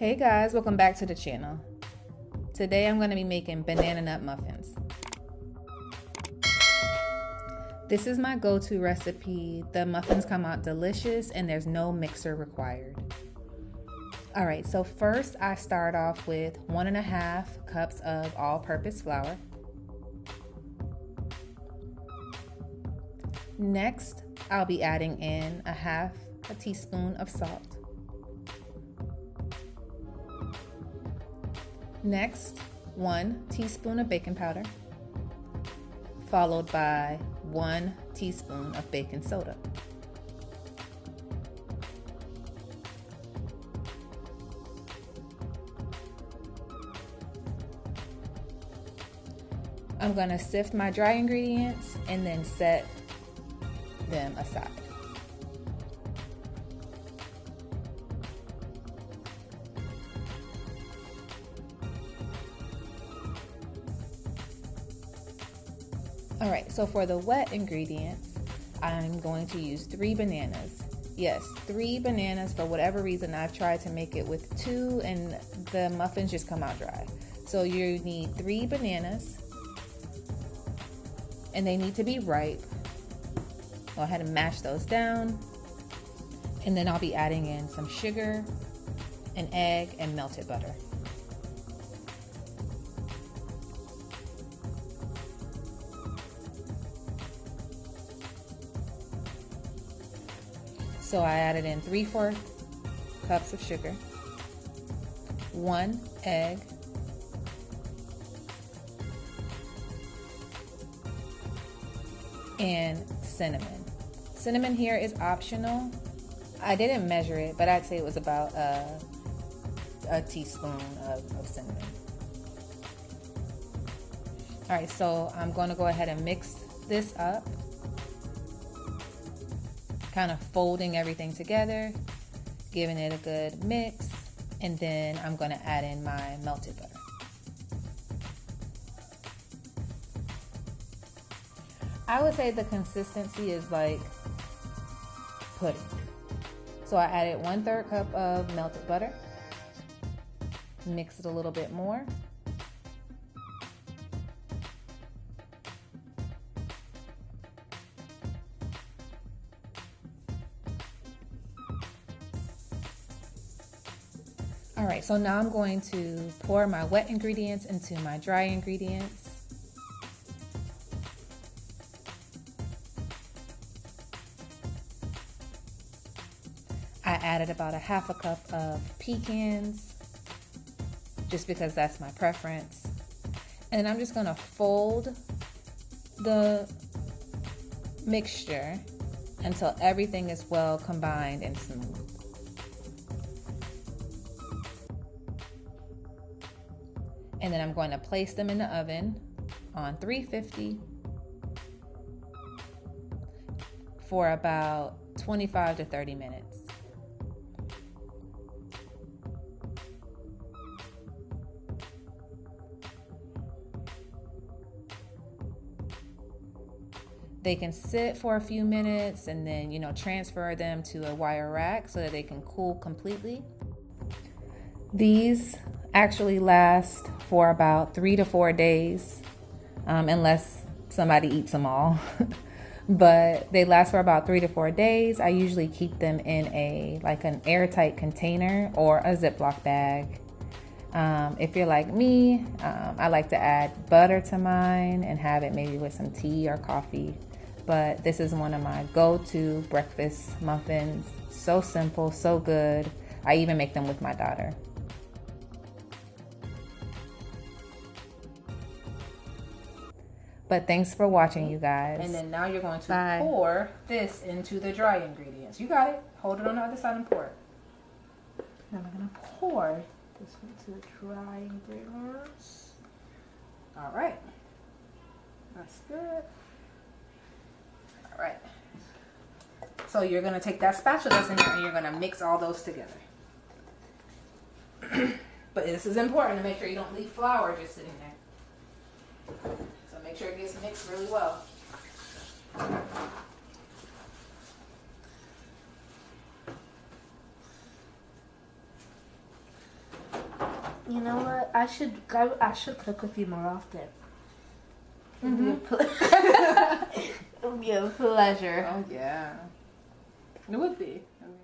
Hey guys, welcome back to the channel. Today I'm going to be making banana nut muffins. This is my go-to recipe. The muffins come out delicious and there's no mixer required. Alright, so first I start off with 1.5 cups of all-purpose flour. Next, I'll be adding in 1/2 teaspoon of salt. Next, 1 teaspoon of baking powder, followed by 1 teaspoon of baking soda. I'm going to sift my dry ingredients and then set them aside. Alright, so for the wet ingredients, I'm going to use 3 bananas. Yes, 3 bananas. For whatever reason, I've tried to make it with 2 and the muffins just come out dry. So you need 3 bananas and they need to be ripe. Go ahead and mash those down. And then I'll be adding in some sugar, an egg, and melted butter. So I added in 3/4 cups of sugar, 1 egg, and cinnamon. Cinnamon here is optional. I didn't measure it, but I'd say it was about a teaspoon of cinnamon. All right, so I'm going to go ahead and mix this up, kind of folding everything together, giving it a good mix, and then I'm going to add in my melted butter. I would say the consistency is like pudding. So I added 1/3 cup of melted butter, mix it a little bit more. All right, so now I'm going to pour my wet ingredients into my dry ingredients. I added about 1/2 cup of pecans, just because that's my preference. And I'm just gonna fold the mixture until everything is well combined and smooth. And then I'm going to place them in the oven on 350 for about 25 to 30 minutes. They can sit for a few minutes and then, transfer them to a wire rack so that they can cool completely. These actually last for about 3 to 4 days, unless somebody eats them all. But they last for about 3 to 4 days. I usually keep them in an airtight container or a Ziploc bag. If you're like me, I like to add butter to mine and have it maybe with some tea or coffee. But this is one of my go-to breakfast muffins. So simple, so good. I even make them with my daughter. But thanks for watching, you guys. And then now you're going to pour this into the dry ingredients. You got it. Hold it on the other side and pour it. Now I'm going to pour this into the dry ingredients. All right. That's good. All right. So you're going to take that spatula that's in there and you're going to mix all those together. But this is important to make sure you don't leave flour just sitting there. So make sure it gets mixed really well. You know what? I should cook with you more often. Mm-hmm. It would be a pleasure. Oh yeah, it would be. I mean,